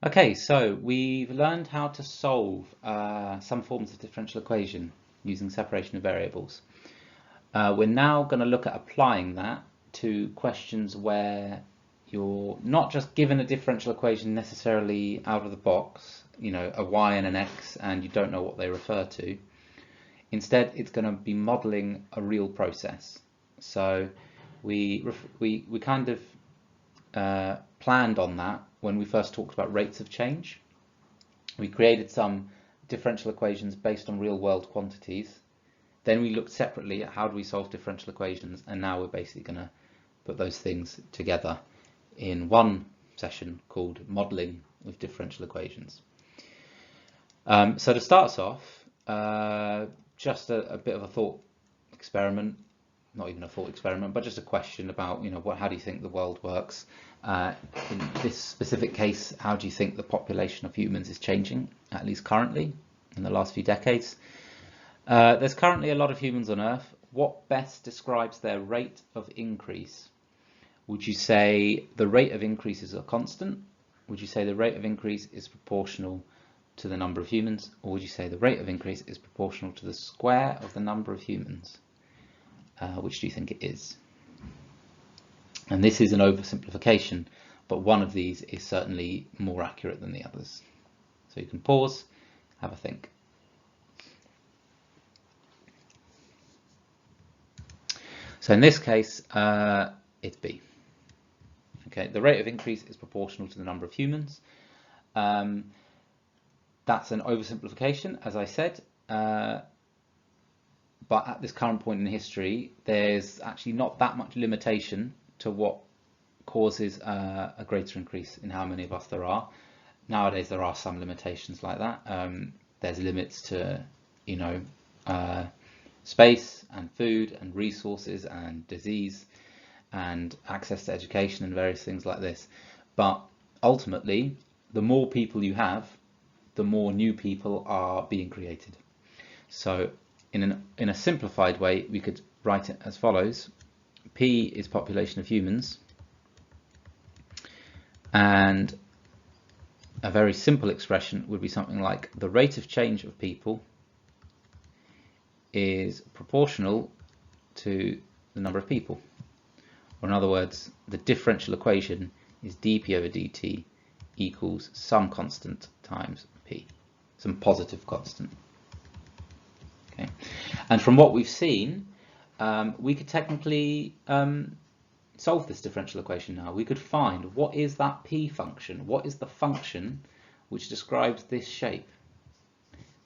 Okay, so we've learned how to solve some forms of differential equation using separation of variables. We're now going to look at applying that to questions where you're not just given a differential equation necessarily out of the box, you know, a y and an x, and you don't know what they refer to. Instead, it's going to be modeling a real process. So we kind of planned on that when we first talked about rates of change. We created some differential equations based on real world quantities. Then we looked separately at how do we solve differential equations, and now we're basically going to put those things together in one session called modeling with differential equations. So to start us off, just a bit of a thought experiment, not even a thought experiment, but just a question about, you know, how do you think the world works? In this specific case, how do you think the population of humans is changing, at least currently, in the last few decades? There's currently a lot of humans on Earth. What best describes their rate of increase? Would you say the rate of increase is a constant? Would you say the rate of increase is proportional to the number of humans? Or would you say the rate of increase is proportional to the square of the number of humans? Which do you think it is? And this is an oversimplification, but one of these is certainly more accurate than the others. So you can pause, have a think. So in this case, it's B. Okay, the rate of increase is proportional to the number of humans. That's an oversimplification, as I said. But at this current point in history, there's actually not that much limitation to what causes a greater increase in how many of us there are. Nowadays, there are some limitations like that. There's limits to, you know, space and food and resources and disease and access to education and various things like this. But ultimately, the more people you have, the more new people are being created. So in a simplified way, we could write it as follows. P is population of humans, and a very simple expression would be something like the rate of change of people is proportional to the number of people. Or in other words, the differential equation is dp over dt equals some constant times p, some positive constant. Okay, and from what we've seen, we could technically solve this differential equation now. We could find what is that p function, what is the function which describes this shape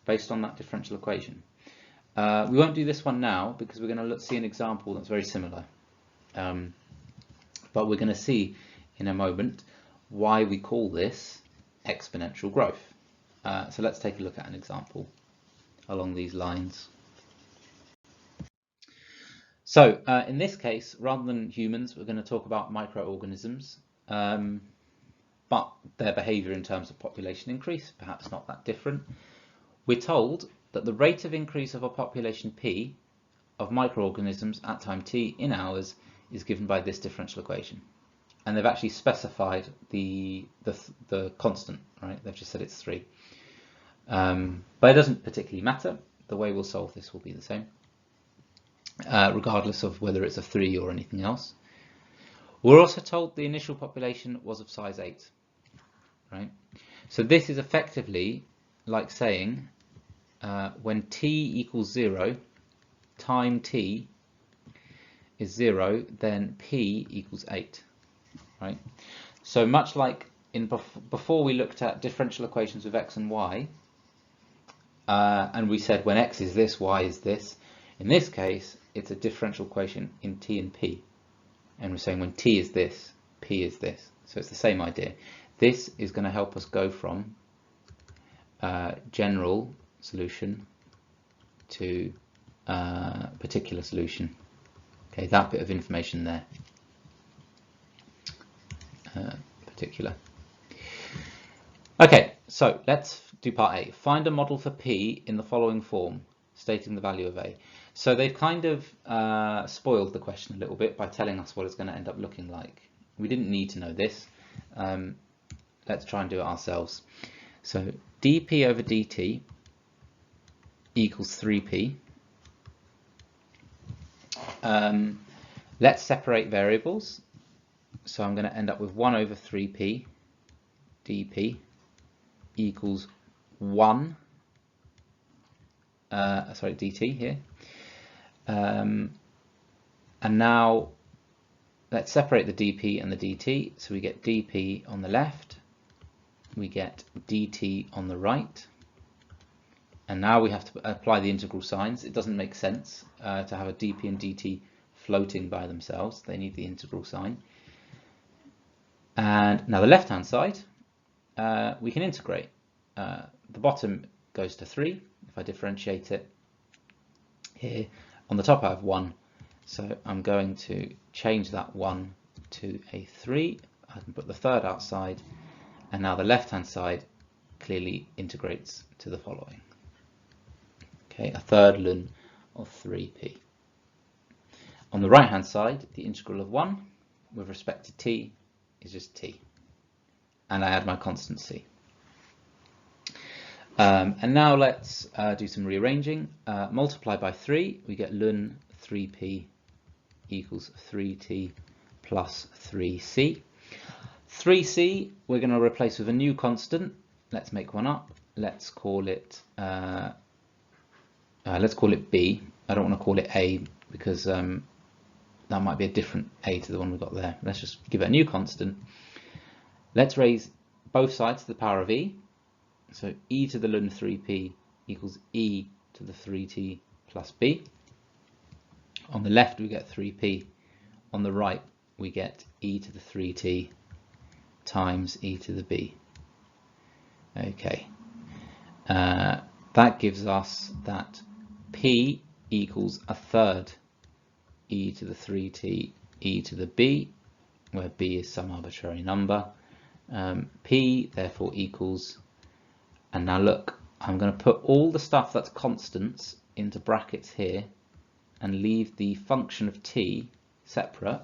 based on that differential equation. We won't do this one now because we're going to see an example that's very similar. But we're going to see in a moment why we call this exponential growth. So let's take a look at an example along these lines. So in this case, rather than humans, we're going to talk about microorganisms, but their behavior in terms of population increase, perhaps not that different. We're told that the rate of increase of a population P of microorganisms at time t in hours is given by this differential equation. And they've actually specified the constant, right? They've just said it's 3. But it doesn't particularly matter. The way we'll solve this will be the same, regardless of whether it's a 3 or anything else. We're also told the initial population was of size 8, right? So this is effectively like saying when t equals 0, time t is 0, then p equals 8, right? So much like before we looked at differential equations with x and y, and we said when x is this, y is this. In this case, it's a differential equation in t and p, and we're saying when t is this, p is this. So it's the same idea. This is going to help us go from general solution to particular solution. Okay, that bit of information there. Particular. Okay, so let's do part A. Find a model for P in the following form, stating the value of A. So they've kind of spoiled the question a little bit by telling us what it's going to end up looking like. We didn't need to know this. let's try and do it ourselves. So dp over dt equals 3p. Let's separate variables. So I'm going to end up with 1 over 3p dp equals 1, dt here. And now let's separate the dp and the dt. So we get dp on the left, we get dt on the right. And now we have to apply the integral signs. It doesn't make sense to have a dp and dt floating by themselves. They need the integral sign. And now the left-hand side, we can integrate. The bottom goes to 3. If I differentiate it here, on the top I have 1. So I'm going to change that 1 to a 3. I can put the third outside. And now the left-hand side clearly integrates to the following. Okay, a third ln of 3p. On the right-hand side, the integral of 1 with respect to t is just t. And I add my constant c. And now let's do some rearranging. Multiply by 3, we get ln 3p equals 3t plus 3c. 3c we're going to replace with a new constant. Let's make one up. Let's call it b. I don't want to call it a because that might be a different a to the one we've got there. Let's just give it a new constant. Let's raise both sides to the power of e. So e to the ln 3p equals e to the 3t plus b. On the left we get 3p. On the right we get e to the 3t times e to the b. Okay. That gives us that p equals a third e to the 3t e to the b, where b is some arbitrary number. P therefore equals, and now look, I'm going to put all the stuff that's constants into brackets here and leave the function of t separate.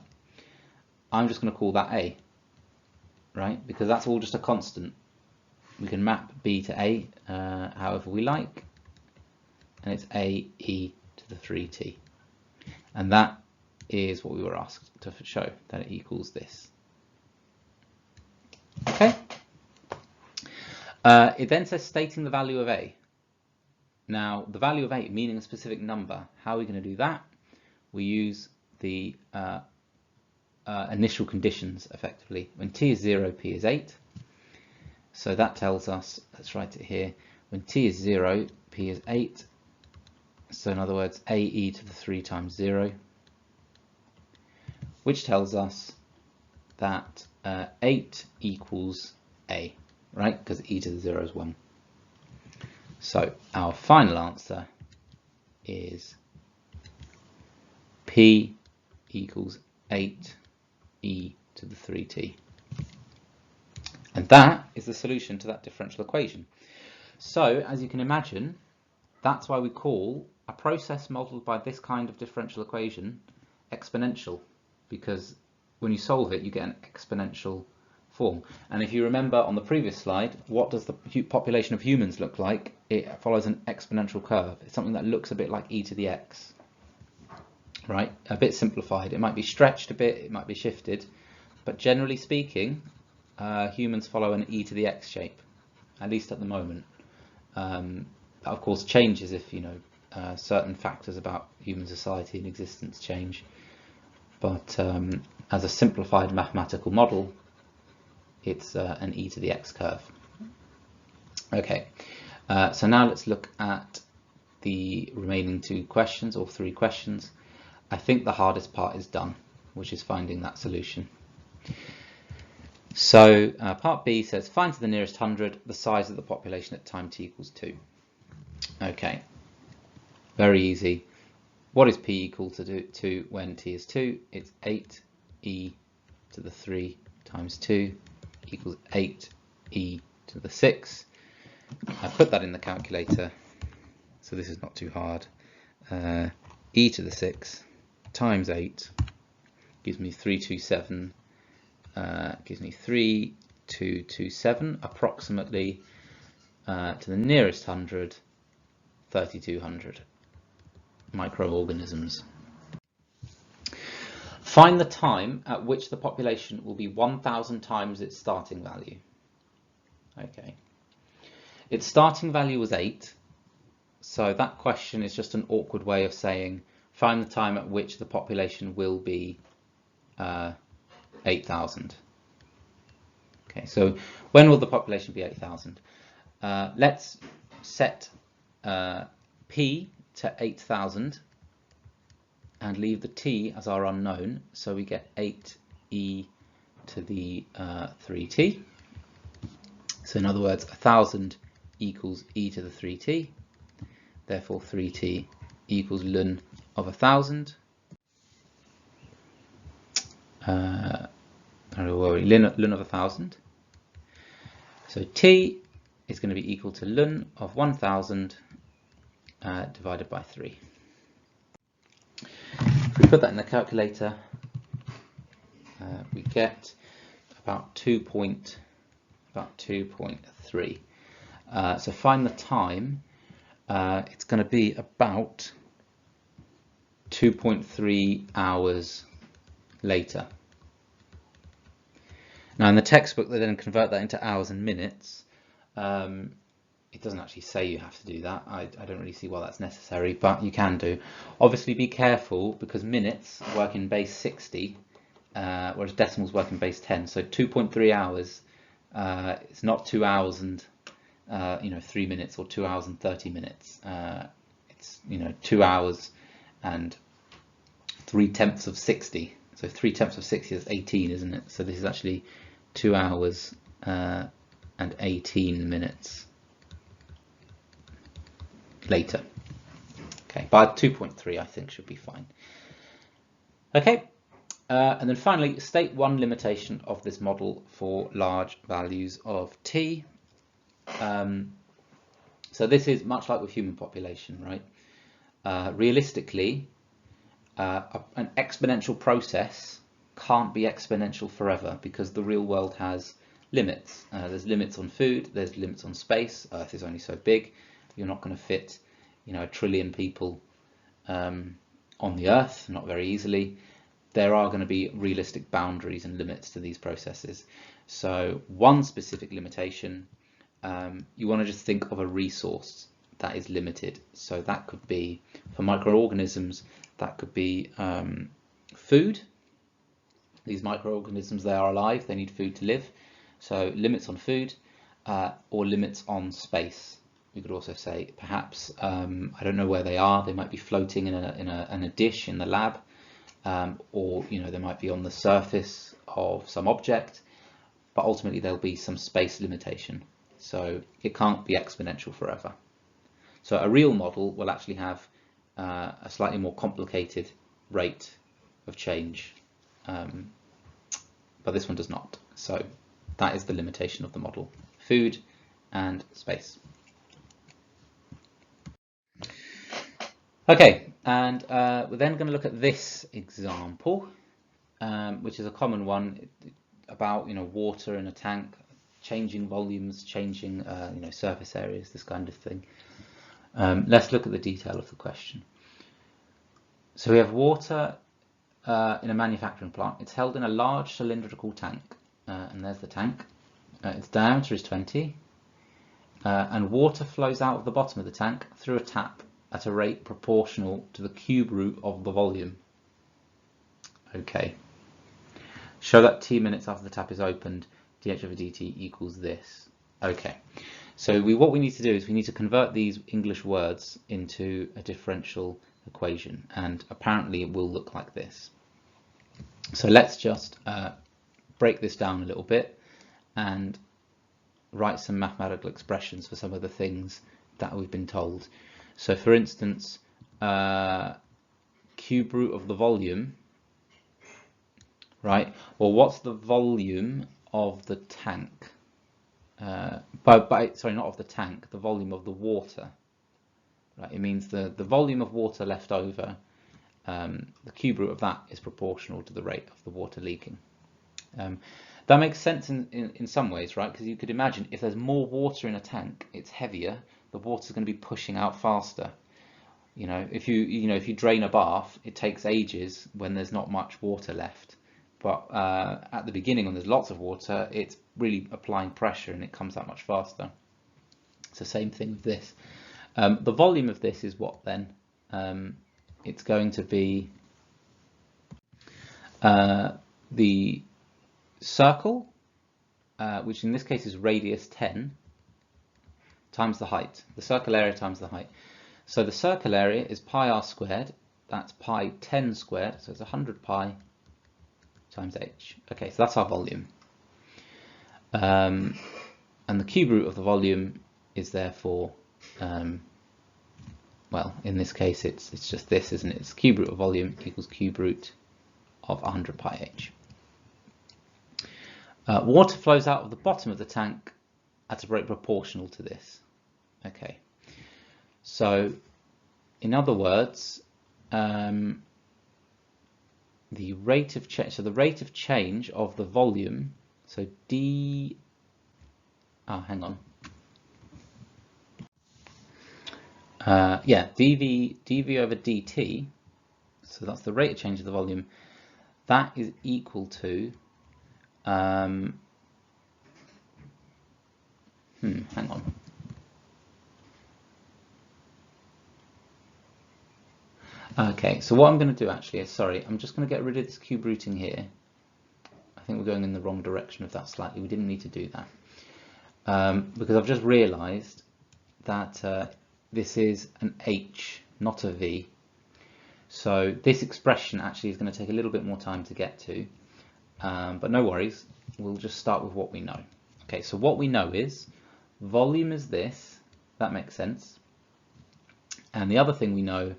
I'm just going to call that a, right? Because that's all just a constant. We can map b to a however we like, and it's a e to the 3t. And that is what we were asked to show, that it equals this. Okay. It then says stating the value of a. Now, the value of a, meaning a specific number, how are we going to do that? We use the initial conditions, effectively. When t is 0, p is 8. So that tells us, let's write it here, when t is 0, p is 8. So in other words, a e to the 3 times 0, which tells us that 8 equals a, right? Because e to the 0 is 1. So our final answer is p equals 8 e to the 3t. And that is the solution to that differential equation. So as you can imagine, that's why we call a process modeled by this kind of differential equation exponential, because when you solve it you get an exponential form. And if you remember on the previous slide, what does the population of humans look like? It follows an exponential curve. It's something that looks a bit like e to the x, right? A bit simplified. It might be stretched a bit, it might be shifted, but generally speaking, humans follow an e to the x shape, at least at the moment. That of course changes if certain factors about human society and existence change, but as a simplified mathematical model, it's an e to the x curve. Okay, so now let's look at the remaining 2 questions, or 3 questions. I think the hardest part is done, which is finding that solution. So part B says find to the nearest 100 the size of the population at time t equals 2. Okay, very easy. What is p equal to when t is 2? It's 8 e to the 3 times 2 equals 8 e to the 6. I put that in the calculator, so this is not too hard. E to the 6 times 8 gives me 327, gives me 3, 0.227, approximately to the nearest 100, 3,200 microorganisms. Find the time at which the population will be 1,000 times its starting value. Okay. Its starting value was 8, so that question is just an awkward way of saying find the time at which the population will be 8,000. Okay, so when will the population be 8,000? Let's set P to 8,000 and leave the T as our unknown, so we get 8e to the 3t. So in other words, 1,000 equals e to the 3t, therefore 3t equals ln of 1,000. Ln of 1,000. So t is going to be equal to ln of 1,000 divided by 3. If we put that in the calculator, we get about 2.3. So find the time. It's going to be about 2.3 hours later. Now in the textbook they then convert that into hours and minutes. It doesn't actually say you have to do that. I don't really see why that's necessary, but you can do. Obviously be careful because minutes work in base 60, whereas decimals work in base 10. So 2.3 hours, it's not 2 hours and 3 minutes or 2 hours and 30 minutes. It's 2 hours and 3/10 of 60. So 3/10 of 60 is 18, isn't it? So this is actually 2 hours and 18 minutes later. Okay, but 2.3 I think should be fine. Okay, and then finally, state one limitation of this model for large values of t. So this is much like with human population, right? Realistically, an exponential process can't be exponential forever because the real world has limits. There's limits on food, there's limits on space. Earth is only so big. You're not going to fit, 1 trillion people on the Earth, not very easily. There are going to be realistic boundaries and limits to these processes. So one specific limitation, you want to just think of a resource that is limited. So that could be, for microorganisms, that could be food. These microorganisms, they are alive, they need food to live. So limits on food or limits on space. We could also say perhaps, I don't know where they are, they might be floating in a dish in the lab, or they might be on the surface of some object, but ultimately there'll be some space limitation. So it can't be exponential forever. So a real model will actually have a slightly more complicated rate of change, but this one does not. So that is the limitation of the model: food and space. Okay, and we're then going to look at this example, which is a common one about water in a tank, changing volumes, changing surface areas, this kind of thing. Let's look at the detail of the question. So we have water in a manufacturing plant. It's held in a large cylindrical tank, and there's the tank. Its diameter is 20, and water flows out of the bottom of the tank through a tap at a rate proportional to the cube root of the volume. Okay. Show that t minutes after the tap is opened, dh over dt equals this. Okay. So what we need to do is we need to convert these English words into a differential equation, and apparently it will look like this. So let's just break this down a little bit and write some mathematical expressions for some of the things that we've been told. So for instance, cube root of the volume, right? Well, what's the volume of the tank? Sorry, not of the tank, the volume of the water. Right? It means the volume of water left over, the cube root of that is proportional to the rate of the water leaking. That makes sense in some ways, right? Because you could imagine if there's more water in a tank, it's heavier, the water's going to be pushing out faster. If you drain a bath, it takes ages when there's not much water left. But at the beginning, when there's lots of water, it's really applying pressure and it comes out much faster. It's the same thing with this. The volume of this is what then? It's going to be the circle, which in this case is radius 10, times the height. The circle area times the height. So the circle area is pi r squared. That's pi 10 squared. So it's 100 pi times h. Okay, so that's our volume. And the cube root of the volume is therefore, well, in this case, it's just this, isn't it? It's cube root of volume equals cube root of 100 pi h. Water flows out of the bottom of the tank at a rate proportional to this. Okay. So, in other words, the rate of change. So the rate of change of the volume. So d. Oh, hang on. Yeah, dv over dt. So that's the rate of change of the volume. That is equal to. Hang on. Okay, so what I'm going to do actually is, sorry, I'm just going to get rid of this cube rooting here. I think we're going in the wrong direction with that slightly. We didn't need to do that. Because I've just realized that this is an h, not a v. So this expression actually is going to take a little bit more time to get to. But no worries, we'll just start with what we know. Okay, so what we know is volume is this, that makes sense. And the other thing we know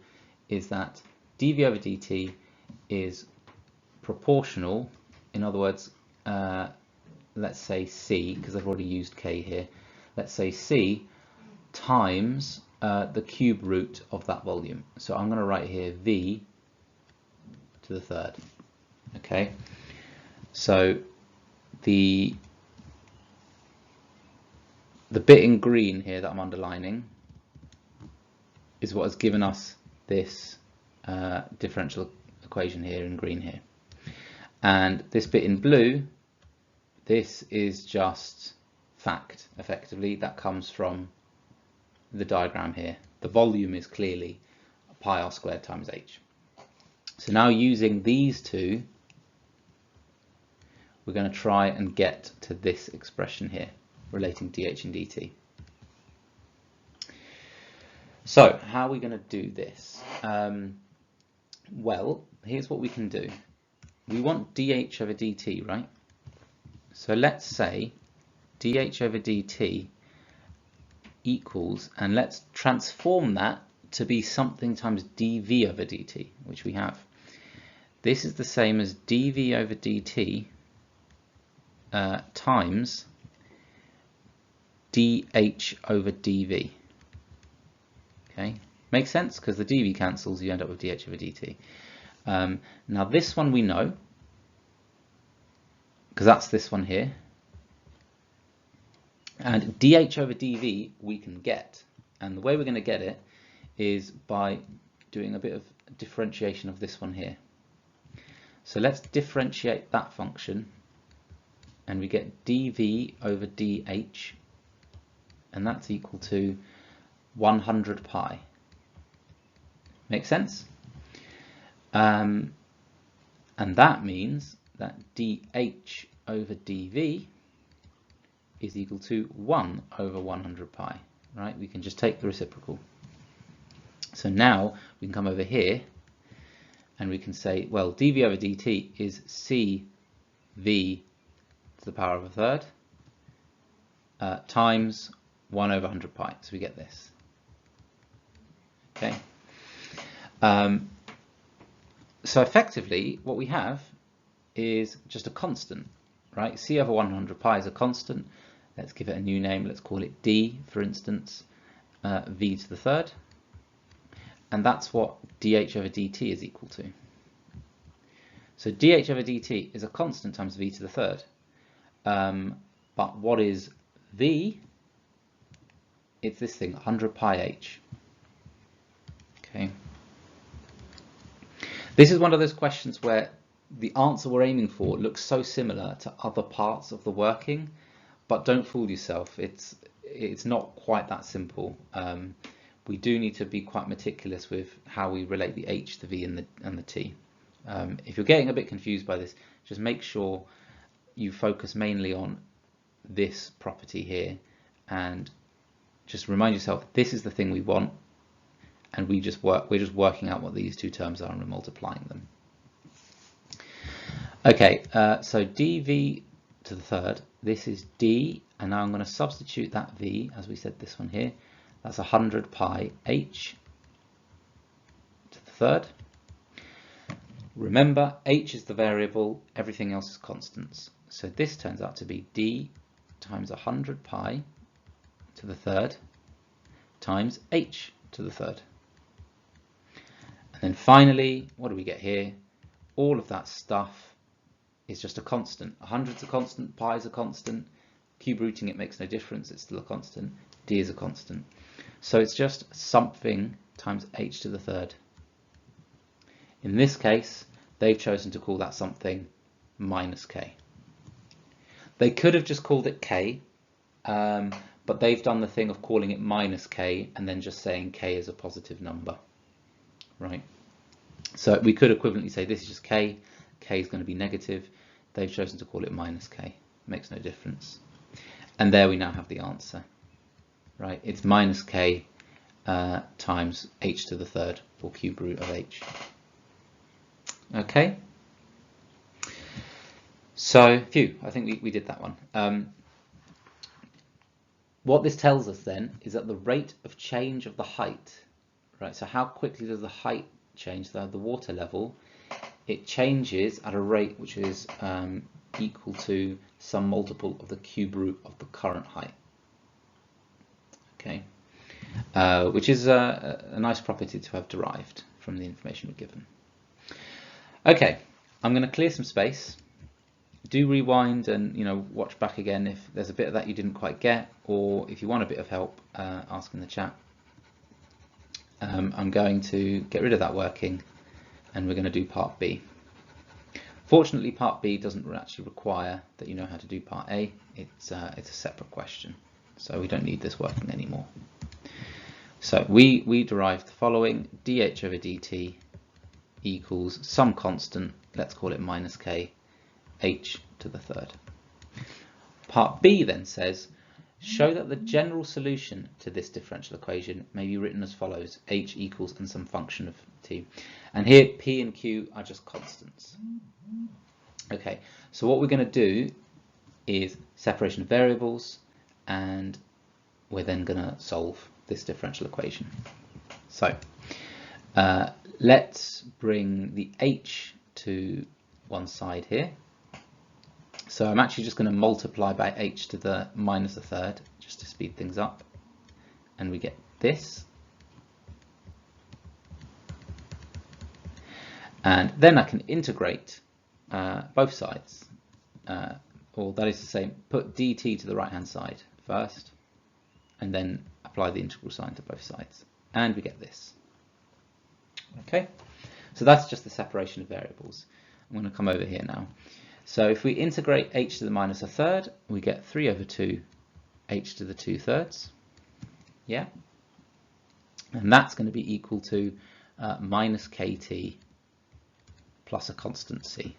is that dv over dt is proportional, in other words, let's say c, because I've already used k here, let's say c times the cube root of that volume. So I'm going to write here v to the third. Okay, so the bit in green here that I'm underlining is what has given us this differential equation here in green here. And this bit in blue, this is just fact, effectively, that comes from the diagram here. The volume is clearly pi r squared times h. So now using these two, we're going to try and get to this expression here, relating dh and dt. So, how are we going to do this? Well, here's what we can do. We want dh over dt, right? So let's say dh over dt equals, and let's transform that to be something times dv over dt, which we have. This is the same as dv over dt times dh over dv. Okay, makes sense because the dv cancels, you end up with dh over dt. Now this one we know, because that's this one here, and dh over dv we can get, and the way we're going to get it is by doing a bit of differentiation of this one here. So let's differentiate that function, and we get dv over dh, and that's equal to 100 pi. Make sense? And that means that dh over dv is equal to 1 over 100 pi, right? We can just take the reciprocal. So now we can come over here and we can say, well, dv over dt is cv to the power of a third times 1 over 100 pi. So we get this. Okay. So effectively, what we have is just a constant, right? C over 100 pi is a constant. Let's give it a new name. Let's call it d, for instance, v to the third. And that's what dh over dt is equal to. So dh over dt is a constant times v to the third. But what is v? It's this thing, 100 pi h. Okay. This is one of those questions where the answer we're aiming for looks so similar to other parts of the working, but don't fool yourself. It's not quite that simple. We do need to be quite meticulous with how we relate the h, the v, and the t. If you're getting a bit confused by this, just make sure you focus mainly on this property here, and just remind yourself this is the thing we want, and we're just working out what these two terms are and we're multiplying them. Okay, so dv to the third, this is d, and now I'm going to substitute that v, as we said this one here, that's 100 pi h to the third. Remember, h is the variable, everything else is constants. So this turns out to be d times 100 pi to the third times h to the third. And then finally, what do we get here? All of that stuff is just a constant. 100's a constant, pi is a constant, cube rooting it makes no difference, it's still a constant, d is a constant. So it's just something times h to the third. In this case, they've chosen to call that something minus k. They could have just called it k, but they've done the thing of calling it minus k and then just saying k is a positive number, right? So we could equivalently say this is just k, k is going to be negative. They've chosen to call it minus k, makes no difference. And there we now have the answer, right? It's minus k times h to the third, or cube root of h. Okay, so phew, I think we did that one. What this tells us then is that the rate of change of the height, right? So how quickly does the height change, the water level? It changes at a rate which is equal to some multiple of the cube root of the current height. Okay, which is a nice property to have derived from the information we're given. Okay, I'm going to clear some space. Do rewind and watch back again if there's a bit of that you didn't quite get, or if you want a bit of help, ask in the chat. I'm going to get rid of that working, and we're going to do part B. Fortunately, part B doesn't actually require that you know how to do part A. It's a separate question, so we don't need this working anymore. So we derived the following: dh over dt equals some constant, let's call it minus k, h to the third. Part B then says, show that the general solution to this differential equation may be written as follows: h equals and some function of t. And here p and q are just constants. Okay, so what we're going to do is separation of variables, and we're then going to solve this differential equation. So let's bring the h to one side here. So I'm actually just going to multiply by h to the minus a third, just to speed things up. And we get this. And then I can integrate both sides. Or that is to say, put dt to the right hand side first, and then apply the integral sign to both sides. And we get this. Okay, so that's just the separation of variables. I'm going to come over here now. So if we integrate h to the minus a third, we get 3 over 2 h to the 2/3. Yeah, and that's going to be equal to minus kt plus a constant c.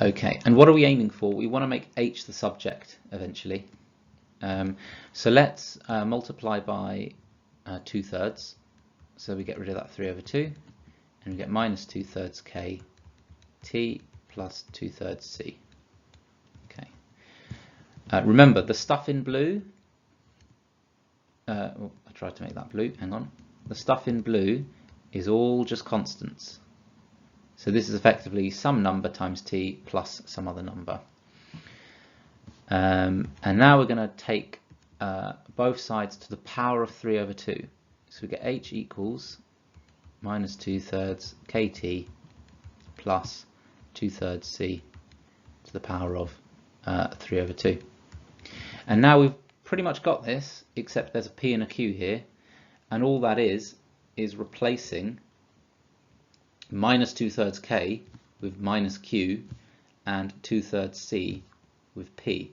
Okay, and what are we aiming for? We want to make h the subject eventually. So let's multiply by 2/3. So we get rid of that 3 over 2, and we get minus 2/3 k t plus 2/3 c. Okay. Remember, the stuff in blue, I tried to make that blue, hang on. The stuff in blue is all just constants. So this is effectively some number times t plus some other number. And now we're going to take both sides to the power of 3 over 2. So we get h equals minus 2/3 kt plus 2/3 c to the power of 3 over 2. And now we've pretty much got this, except there's a P and a Q here, and all that is replacing minus 2/3 K with minus Q and 2/3 C with P,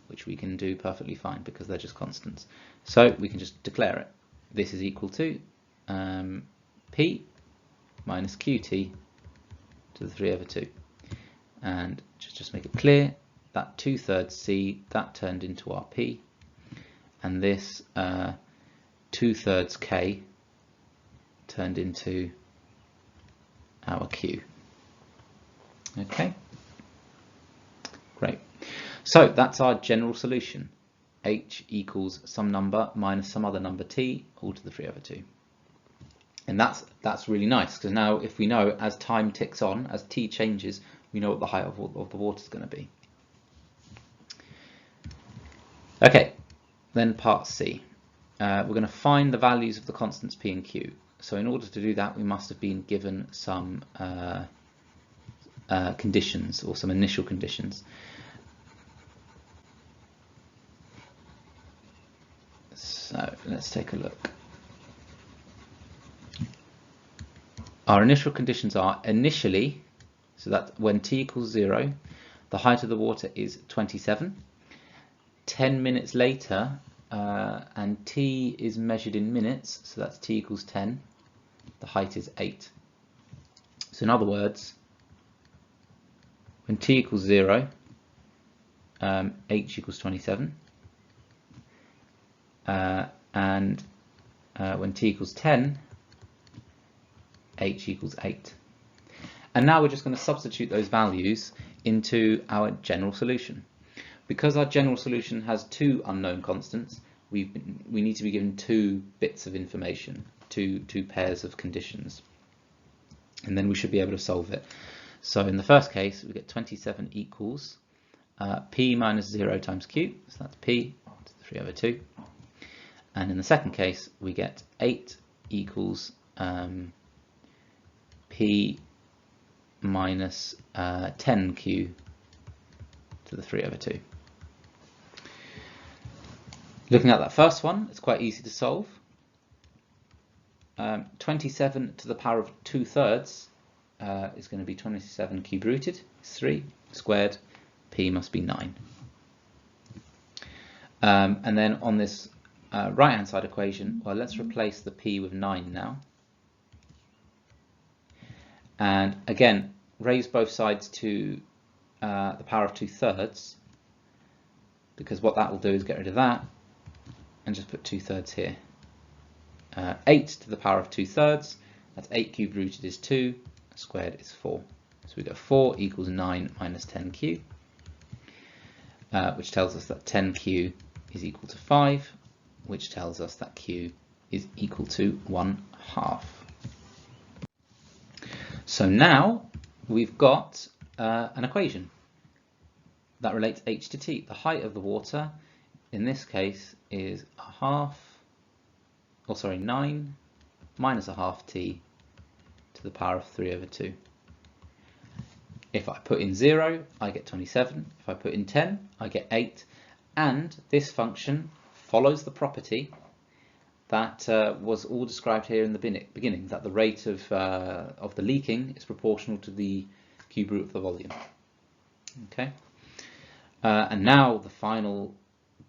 which we can do perfectly fine because they're just constants. So we can just declare it. This is equal to P minus QT to the 3 over 2. And just make it clear, that 2/3 C, that turned into our P, and this 2/3 K turned into our Q. Okay, great. So that's our general solution. H equals some number minus some other number T, all to the 3 over 2. And that's really nice, because now if we know as time ticks on, as T changes, we know what the height of the water is going to be. Okay, then part C. We're going to find the values of the constants P and Q. So in order to do that, we must have been given some conditions, or some initial conditions. So let's take a look. Our initial conditions are initially, so that when T equals 0, the height of the water is 27. 10 minutes later, and T is measured in minutes, so that's T equals 10, the height is 8. So in other words, when T equals 0, H equals 27, and when T equals 10, H equals 8. And now we're just going to substitute those values into our general solution. Because our general solution has two unknown constants, we need to be given two bits of information, two pairs of conditions, and then we should be able to solve it. So in the first case, we get 27 equals P minus 0 times Q, so that's P to the 3 over 2. And in the second case, we get 8 equals P minus 10Q to the 3 over 2. Looking at that first one, it's quite easy to solve. 27 to the power of 2/3 is going to be 27 cube rooted, 3 squared, P must be 9. And then on this right hand side equation, well, let's replace the P with 9 now. And again, raise both sides to the power of 2/3, because what that will do is get rid of that and just put 2/3 here. 8 to the power of 2/3, that's 8 cubed rooted is 2, squared is 4. So we go 4 equals 9 minus 10Q, which tells us that 10Q is equal to 5, which tells us that Q is equal to 1/2. So now we've got an equation that relates H to T. The height of the water in this case is 9 minus 1/2 T to the power of 3 over 2. If I put in 0, I get 27. If I put in 10, I get 8. And this function follows the property that was all described here in the beginning, that the rate of the leaking is proportional to the cube root of the volume. Okay, and now the final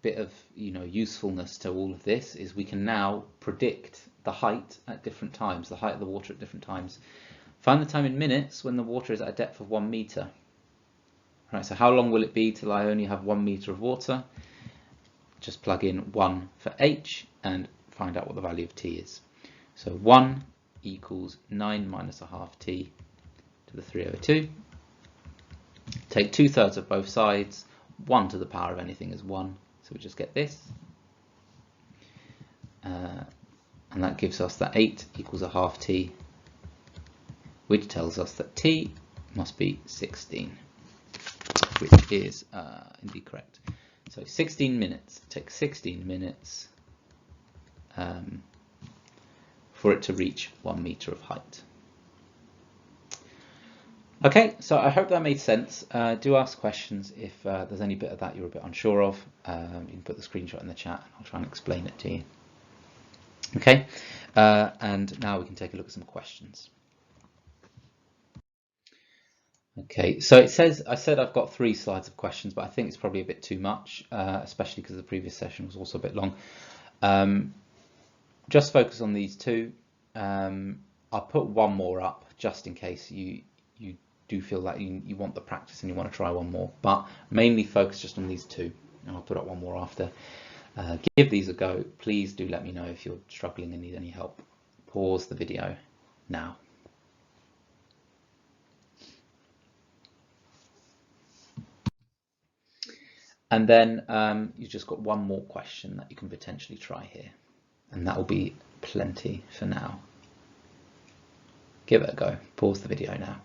bit of usefulness to all of this is we can now predict the height at different times, the height of the water at different times. Find the time in minutes when the water is at a depth of 1 meter. Right, so how long will it be till I only have 1 meter of water? Just plug in 1 for H and find out what the value of T is. So 1 equals 9 minus 1/2 T to the 3 over 2. Take 2/3 of both sides. 1 to the power of anything is 1. So we just get this. And that gives us that 8 equals 1/2 T, which tells us that T must be 16, which is indeed correct. So 16 minutes. It takes 16 minutes for it to reach 1 meter of height. Okay, so I hope that made sense. Do ask questions if there's any bit of that you're a bit unsure of. You can put the screenshot in the chat and I'll try and explain it to you. Okay, and now we can take a look at some questions. Okay, so it says, I said I've got 3 slides of questions, but I think it's probably a bit too much, especially because the previous session was also a bit long. Just focus on these 2. I'll put one more up just in case you do feel that you want the practice and you want to try one more, but mainly focus just on these 2, and I'll put up one more after. Give these a go. Please do let me know if you're struggling and need any help. Pause the video now. And then you've just got one more question that you can potentially try here, and that will be plenty for now. Give it a go. Pause the video now.